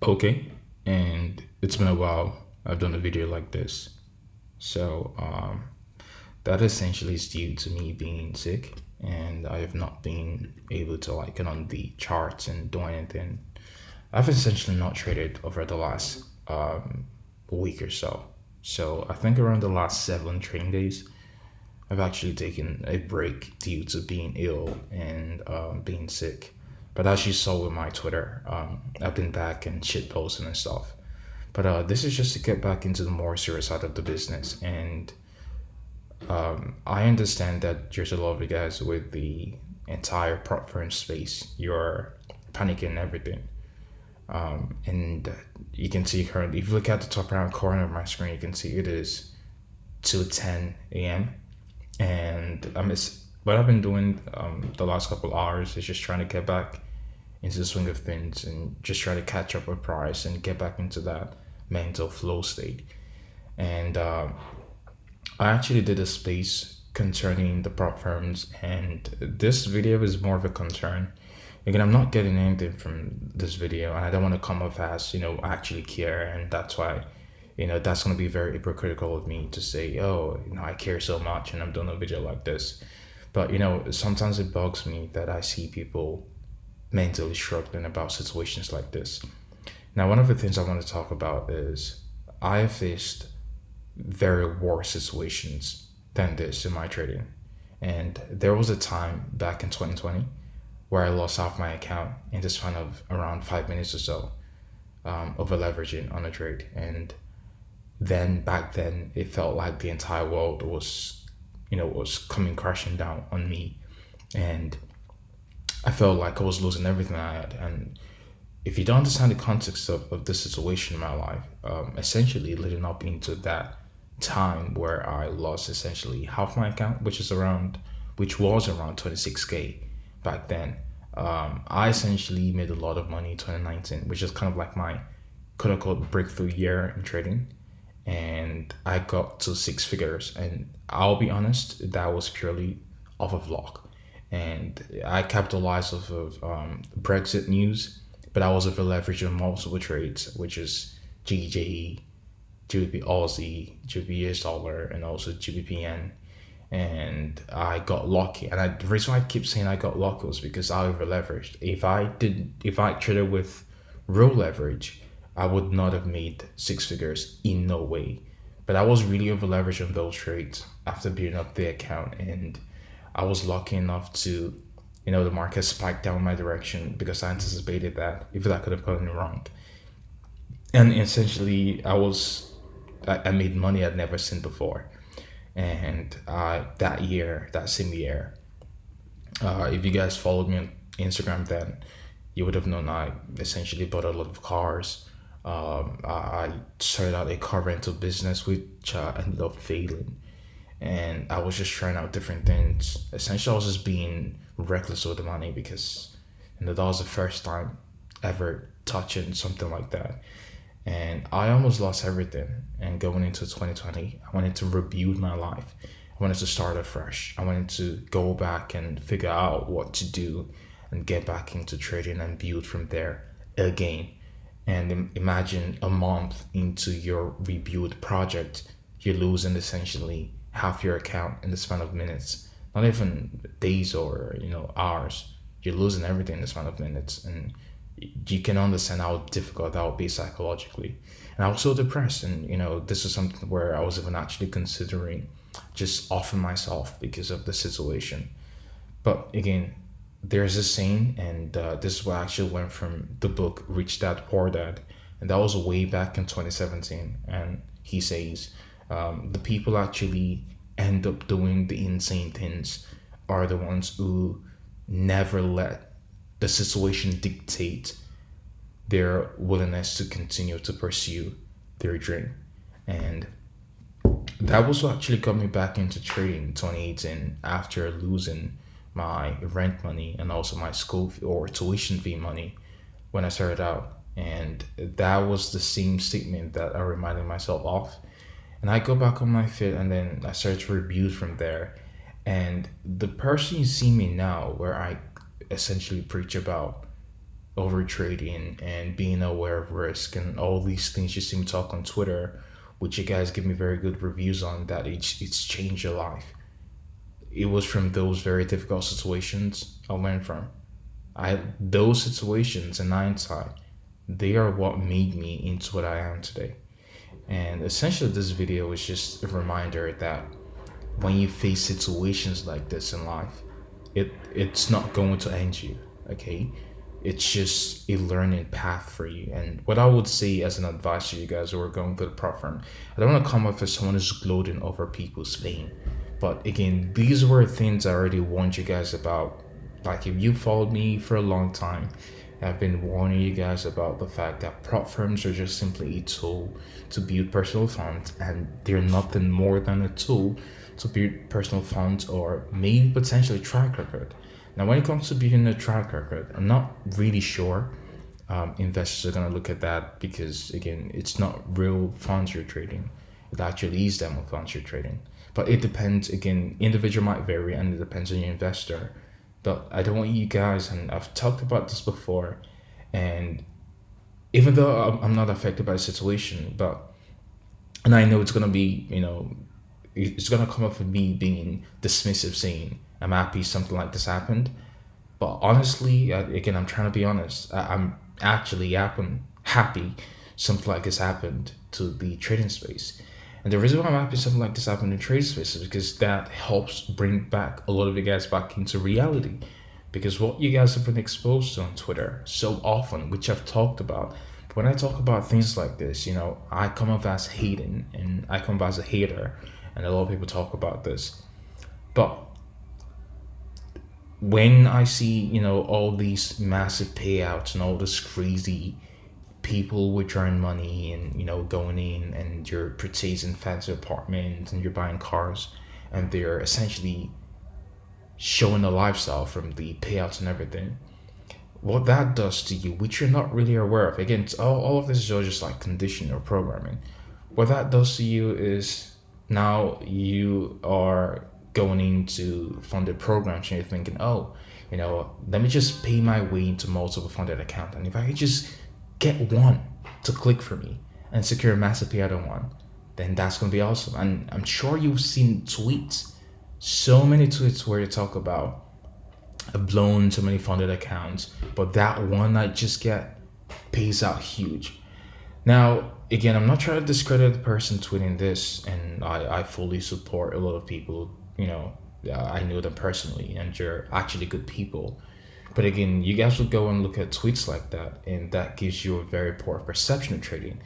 Okay, and it's been a while. I've done a video like this. So, that essentially is due to me being sick, and I have not been able to like get on the charts and do anything. I've essentially not traded over the last week or so. So, I think around the last 7 trading days, I've actually taken a break due to being ill and being sick. But as you saw with my Twitter, I've been back and shit posting and stuff. But this is just to get back into the more serious side of the business. And I understand that there's a lot of you guys with the entire prop firm space. You're panicking and everything. And you can see currently, if you look at the top right corner of my screen, you can see it is 2:10 a.m. And what I've been doing the last couple hours is just trying to get back into the swing of things and just try to catch up with price and get back into that mental flow state. And I actually did a space concerning the prop firms, and this video is more of a concern. Again, I'm not getting anything from this video, and I don't want to come off as, I actually care, and that's why, that's going to be very hypocritical of me to say, oh, I care so much and I'm doing a video like this. But, sometimes it bugs me that I see people mentally struggling about situations like this. Now, one of the things I want to talk about is I have faced very worse situations than this in my trading. And there was a time back in 2020 where I lost half my account in the span of around 5 minutes or so, over leveraging on a trade. And then back then, it felt like the entire world was coming crashing down on me. And I felt like I was losing everything I had. And if you don't understand the context of this situation in my life, essentially leading up into that time where I lost essentially half my account, which was around 26K back then. I essentially made a lot of money in 2019, which is kind of like my quote unquote breakthrough year in trading. And I got to six figures. And I'll be honest, that was purely off of luck. And I capitalized off of Brexit news, but I was over leveraged on multiple trades, which is GJE, GBP Aussie, GBP US dollar, and also GBPN. And I got lucky. And the reason why I keep saying I got lucky was because I over leveraged. If I traded with real leverage, I would not have made six figures in no way. But I was really over leveraged on those trades after building up the account, and I was lucky enough to, the market spiked down my direction because I anticipated that if that could have gone wrong. And essentially, I made money I'd never seen before. And that same year, if you guys followed me on Instagram, then you would have known I essentially bought a lot of cars. I started out a car rental business, which ended up failing. And I was just trying out different things. Essentially, I was just being reckless with the money because, that was the first time ever touching something like that. And I almost lost everything. And going into 2020, I wanted to rebuild my life. I wanted to start afresh. I wanted to go back and figure out what to do and get back into trading and build from there again. And imagine a month into your rebuild project, you're losing essentially half your account in the span of minutes, not even days or hours. You're losing everything in the span of minutes, and you can understand how difficult that would be psychologically. And I was so depressed, and this is something where I was even actually considering just offing myself because of the situation. But again, there's a saying, and this is what I actually went from the book Rich Dad Poor Dad, and that was way back in 2017. And he says, the people actually end up doing the insane things are the ones who never let the situation dictate their willingness to continue to pursue their dream. And that was what actually got me back into trading in 2018 after losing my rent money and also my school fee or tuition fee money when I started out. And that was the same statement that I reminded myself of. And I go back on my feet, and then I start to rebuild from there. And the person you see me now, where I essentially preach about over trading and being aware of risk and all these things you see me talk on Twitter, which you guys give me very good reviews on, that it's changed your life. It was from those very difficult situations I learned from. I Those situations in hindsight, they are what made me into what I am today. And essentially this video is just a reminder that when you face situations like this in life, it's not going to end you, okay? It's just a learning path for you. And what I would say as an advice to you guys who are going through the program, I don't want to come off as someone who's gloating over people's pain. But again, these were things I already warned you guys about. Like if you followed me for a long time, I've been warning you guys about the fact that prop firms are just simply a tool to build personal funds, and they're nothing more than a tool to build personal funds or maybe potentially track record. Now, when it comes to building a track record, I'm not really sure investors are going to look at that because, again, it's not real funds you're trading. It actually is demo funds you're trading. But it depends, again, individual might vary and it depends on your investor. But I don't want you guys, and I've talked about this before, and even though I'm not affected by the situation, but, and I know it's going to be, it's going to come up with me being dismissive, saying, I'm happy something like this happened. But honestly, again, I'm trying to be honest. I'm actually happy something like this happened to the trading space. And the reason why I'm happy something like this happened in trading space is because that helps bring back a lot of you guys back into reality. Because what you guys have been exposed to on Twitter so often, which I've talked about, when I talk about things like this, I come off as hating and I come off as a hater. And a lot of people talk about this. But when I see, all these massive payouts and all this crazy people withdrawing money and, going in and you're purchasing fancy apartments and you're buying cars and they're essentially showing a lifestyle from the payouts and everything, what that does to you, which you're not really aware of, again, all of this is all just like conditioning or programming. What that does to you is now you are going into funded programs and you're thinking, oh, let me just pay my way into multiple funded accounts. And if I could just get one to click for me and secure a massive payout on one, then that's going to be awesome. And I'm sure you've seen tweets, so many tweets where you talk about I've blown so many funded accounts, but that one I just get pays out huge. Now, again, I'm not trying to discredit the person tweeting this, and I fully support a lot of people. I know them personally, and you're actually good people. But again, you guys will go and look at tweets like that, and that gives you a very poor perception of trading.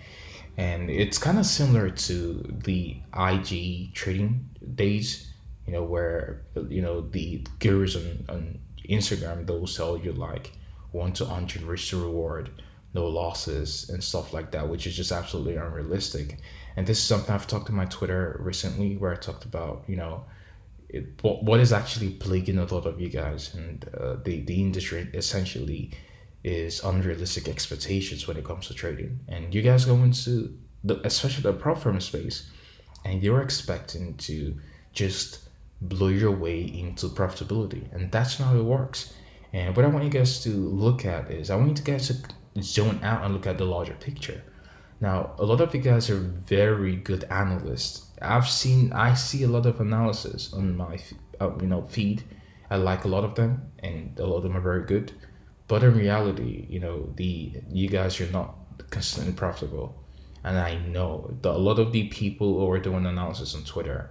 And it's kind of similar to the IG trading days, where, the gurus on Instagram, they'll sell you like 1 to 100 risk to reward, no losses and stuff like that, which is just absolutely unrealistic. And this is something I've talked to my Twitter recently, where I talked about, what is actually plaguing a lot of you guys, and the industry essentially is unrealistic expectations when it comes to trading. And you guys go into especially the prop firm space, and you're expecting to just blow your way into profitability, and that's not how it works. And what I want you guys to look at is, I want you guys to zone out and look at the larger picture. Now, a lot of you guys are very good analysts. I see a lot of analysis on my feed. I like a lot of them, and a lot of them are very good. But in reality, you guys are not consistently profitable. And I know that a lot of the people who are doing analysis on Twitter,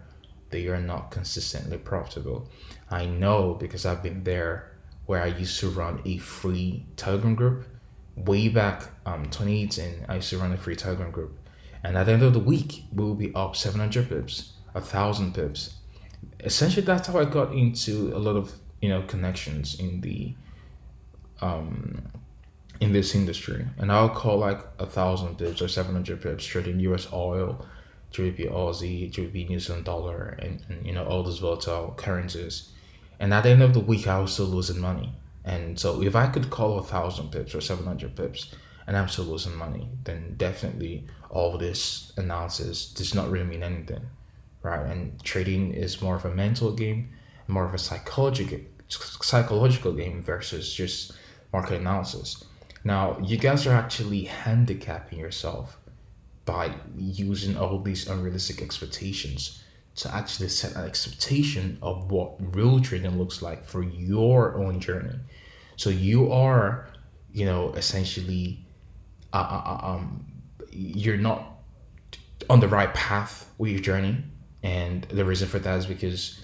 they are not consistently profitable. I know because I've been there, where I used to run a free Telegram group. Way back 2018, I used to run a free Telegram group. And at the end of the week, we will be up 700 pips, 1,000 pips. Essentially, that's how I got into a lot of, connections in this industry. And I'll call like 1,000 pips or 700 pips trading US oil, GBP Aussie, GBP New Zealand dollar, and all those volatile currencies. And at the end of the week, I was still losing money. And so if I could call 1,000 pips or 700 pips and I'm still losing money, then definitely all this analysis does not really mean anything, right? And trading is more of a mental game, more of a psychological game versus just market analysis. Now, you guys are actually handicapping yourself by using all these unrealistic expectations to actually set an expectation of what real trading looks like for your own journey. So you are, essentially, you're not on the right path with your journey. And the reason for that is because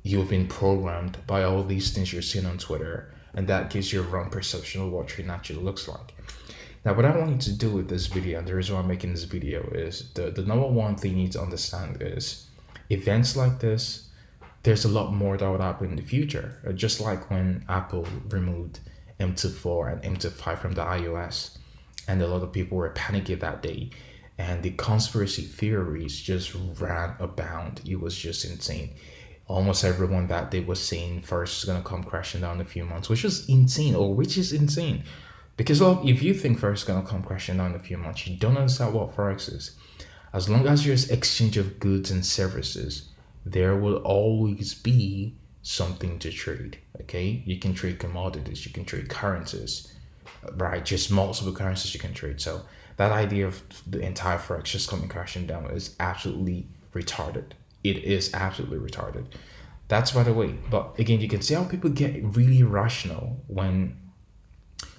you've been programmed by all these things you're seeing on Twitter, and that gives you a wrong perception of what trading actually looks like. Now, what I want you to do with this video, and the reason why I'm making this video, is the number one thing you need to understand is events like this, there's a lot more that would happen in the future. Just like when Apple removed M2 and M2 from the iOS, and a lot of people were panicking that day, and the conspiracy theories just ran abound. It was just insane. Almost everyone that day was saying first is gonna come crashing down in a few months, which is insane, or which is insane. Because well, if you think Forex is gonna come crashing down in a few months, you don't understand what Forex is. As long as there's exchange of goods and services, there will always be something to trade. Okay, you can trade commodities, you can trade currencies, right? Just multiple currencies you can trade. So that idea of the entire Forex just coming crashing down is absolutely retarded. It is absolutely retarded. That's by the way. But again, you can see how people get really irrational when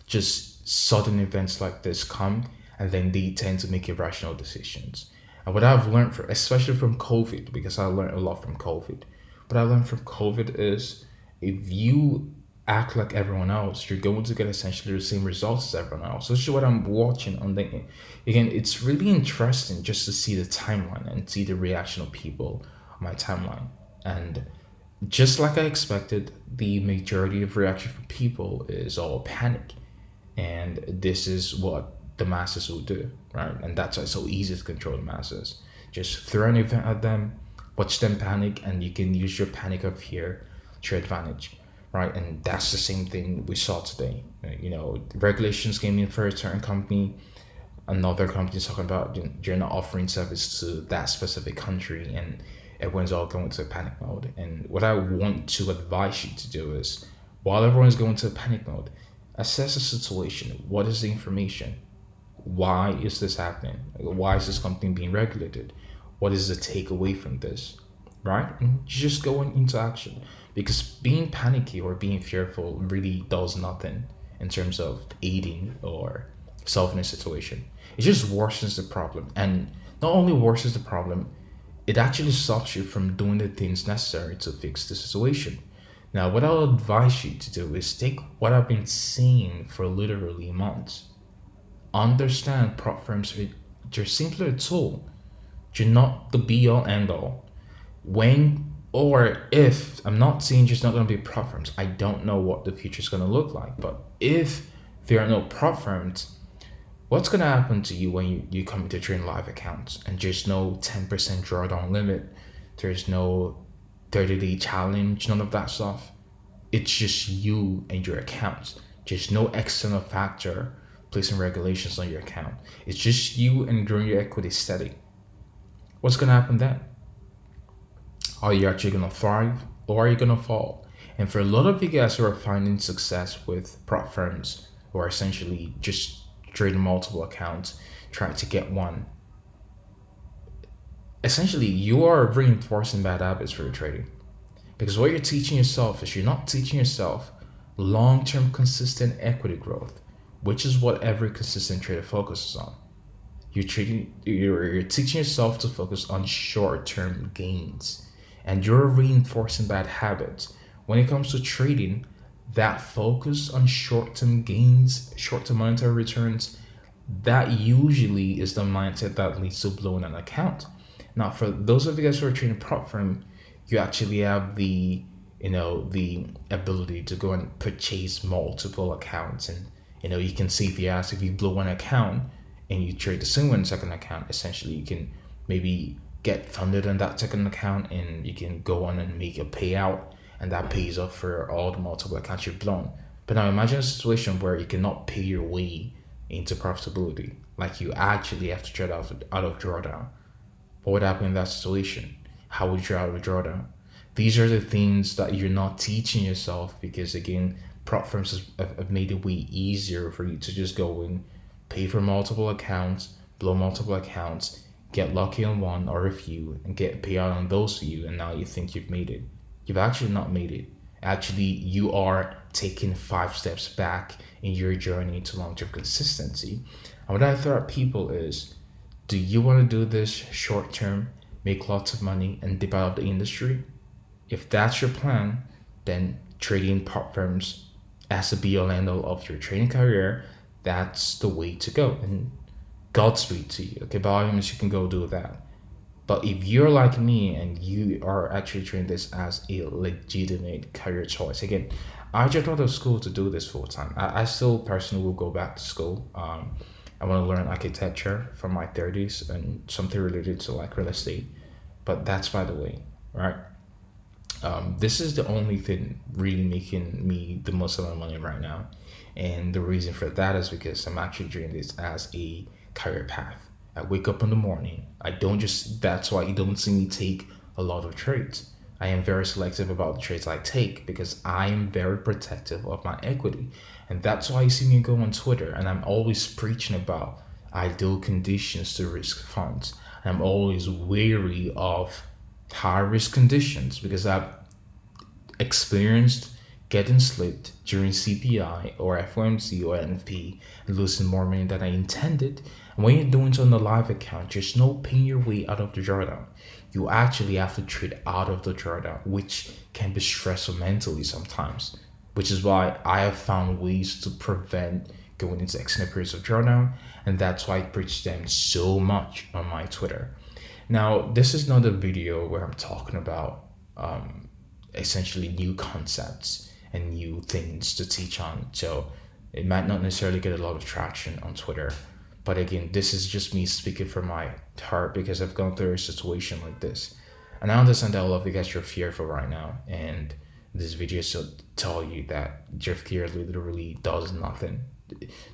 just sudden events like this come, and then they tend to make irrational decisions. And what I've learned from, especially from COVID, because I learned a lot from COVID, what I learned from COVID is if you act like everyone else, you're going to get essentially the same results as everyone else. So this is what I'm watching on the, again, it's really interesting just to see the timeline and see the reaction of people on my timeline. And just like I expected, the majority of reaction from people is all panic. And this is what the masses will do, right? And that's why it's so easy to control the masses. Just throw an event at them, watch them panic, and you can use your panic of fear to your advantage, right? And that's the same thing we saw today. Regulations came in for a certain company, another company is talking about you're not offering service to that specific country, and everyone's all going to panic mode. And what I want to advise you to do is, while everyone's going to panic mode, assess the situation. What is the information? Why is this happening? Why is this company being regulated? What is the takeaway from this? Right? And just going into action. Because being panicky or being fearful really does nothing in terms of aiding or solving a situation. It just worsens the problem. And not only worsens the problem, it actually stops you from doing the things necessary to fix the situation. Now, what I'll advise you to do is take what I've been saying for literally months. Understand prop firms are just simply a tool. You're not the be all end all. When or if, I'm not saying there's not going to be prop firms. I don't know what the future is going to look like. But if there are no prop firms, what's going to happen to you when you come into trading live accounts and there's no 10% drawdown limit? There's no 30-day challenge, none of that stuff. It's just you and your account. Just no external factor placing regulations on your account. It's just you and growing your equity steady. What's gonna happen then? Are you actually gonna thrive or are you gonna fall? And for a lot of you guys who are finding success with prop firms who are essentially just trading multiple accounts, trying to get one, essentially you are reinforcing bad habits for your trading, because what you're teaching yourself is you're not teaching yourself long-term consistent equity growth, which is what every consistent trader focuses on. You're teaching yourself to focus on short-term gains, and you're reinforcing bad habits when it comes to trading. That focus on short-term gains, short-term monetary returns, that usually is the mindset that leads to blowing an account. Now, for those of you guys who are trading prop firm, you actually have the ability to go and purchase multiple accounts, and you can see if you blow one account and you trade the same one second account, essentially you can maybe get funded on that second account and you can go on and make a payout, and that pays off for all the multiple accounts you've blown. But now imagine a situation where you cannot pay your way into profitability, like you actually have to trade out of drawdown. What would happen in that situation? How would you out of drawdown? These are the things that you're not teaching yourself, because again, prop firms have made it way easier for you to just go in, pay for multiple accounts, blow multiple accounts, get lucky on one or a few, and get payout on those few, and now you think you've made it. You've actually not made it. Actually, you are taking 5 steps back in your journey to long-term consistency. And what I throw at people is, do you want to do this short term, make lots of money, and dip out of the industry? If that's your plan, then trading prop firms as the be all end all of your trading career, that's the way to go. And Godspeed to you. Okay, by all means, you can go do that. But if you're like me and you are actually treating this as a legitimate career choice, again, I just out of school to do this full time. I still personally will go back to school. I want to learn architecture from my 30s and something related to like real estate. But that's by the way, right? This is the only thing really making me the most amount of money right now. And the reason for that is because I'm actually doing this as a career path. I wake up in the morning. That's why you don't see me take a lot of trades. I am very selective about the trades I take because I am very protective of my equity. And that's why you see me go on Twitter and I'm always preaching about ideal conditions to risk funds. I'm always wary of high risk conditions because I've experienced getting slipped during CPI or FOMC or NFP and losing more money than I intended. And when you're doing so on the live account, there's no paying your way out of the drawdown. You actually have to trade out of the drawdown, which can be stressful mentally sometimes, which is why I have found ways to prevent going into extended periods of drawdown. And that's why I preach them so much on my Twitter. Now, this is not a video where I'm talking about essentially new concepts and new things to teach on. So it might not necessarily get a lot of traction on Twitter. But again, this is just me speaking from my heart because I've gone through a situation like this. And I understand that a lot of you guys are fearful right now. And this video is to tell you that your fear literally does nothing.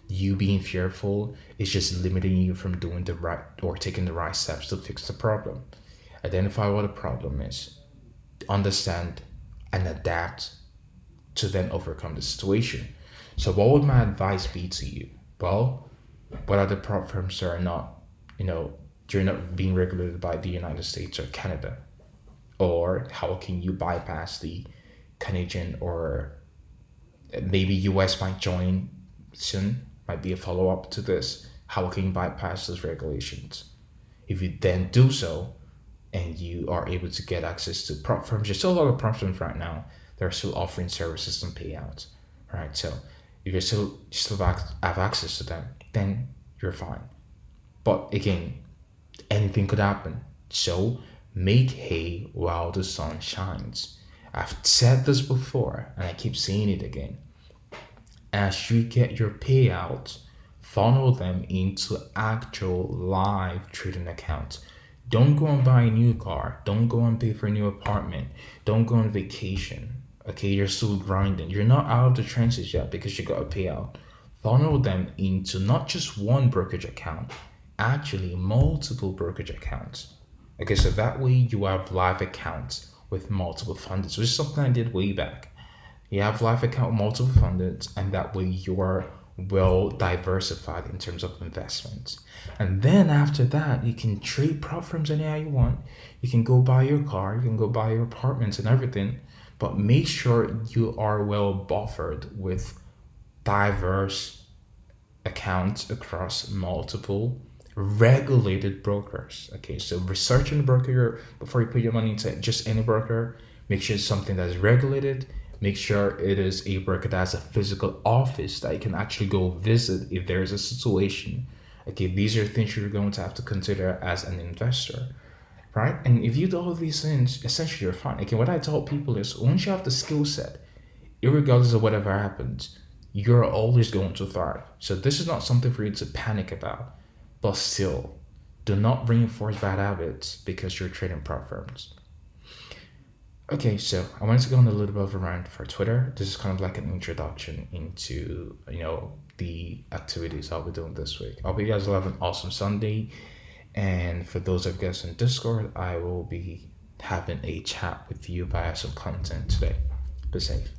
You being fearful is just limiting you from doing the right or taking the right steps to fix the problem. Identify what the problem is, understand and adapt to then overcome the situation. So what would my advice be to you? Well, what are the prop firms that are not, you're not being regulated by the United States or Canada? Or how can you bypass the Canadian or maybe US might join soon, might be a follow-up to this. How can you bypass those regulations? If you then do so and you are able to get access to prop firms, there's still a lot of prop firms right now that are still offering services and payouts, right? So if you still have access to them, then you're fine. But again, anything could happen. So make hay while the sun shines. I've said this before and I keep saying it again. As you get your payouts, funnel them into actual live trading accounts. Don't go and buy a new car. Don't go and pay for a new apartment. Don't go on vacation. Okay, you're still grinding. You're not out of the trenches yet because you got a payout. Funnel them into not just one brokerage account, actually multiple brokerage accounts. Okay, so that way you have live accounts with multiple funders, which is something I did way back. You have live account multiple funders, and that way you are well diversified in terms of investments. And then after that, you can trade prop firms anyhow you want. You can go buy your car, you can go buy your apartments and everything, but make sure you are well buffered with diverse accounts across multiple regulated brokers. Okay, so research on the broker before you put your money into just any broker. Make sure it's something that is regulated. Make sure it is a broker that has a physical office that you can actually go visit if there is a situation. Okay, these are things you're going to have to consider as an investor, right? And if you do all of these things, essentially you're fine. Okay, what I tell people is once you have the skill set, irregardless of whatever happens, you're always going to thrive. So this is not something for you to panic about, but still, do not reinforce bad habits because you're trading prop firms. Okay, so I wanted to go on a little bit of a rant for Twitter. This is kind of like an introduction into, the activities I'll be doing this week. I hope you guys will have an awesome Sunday. And for those of you guys in Discord, I will be having a chat with you via some content today. Be safe.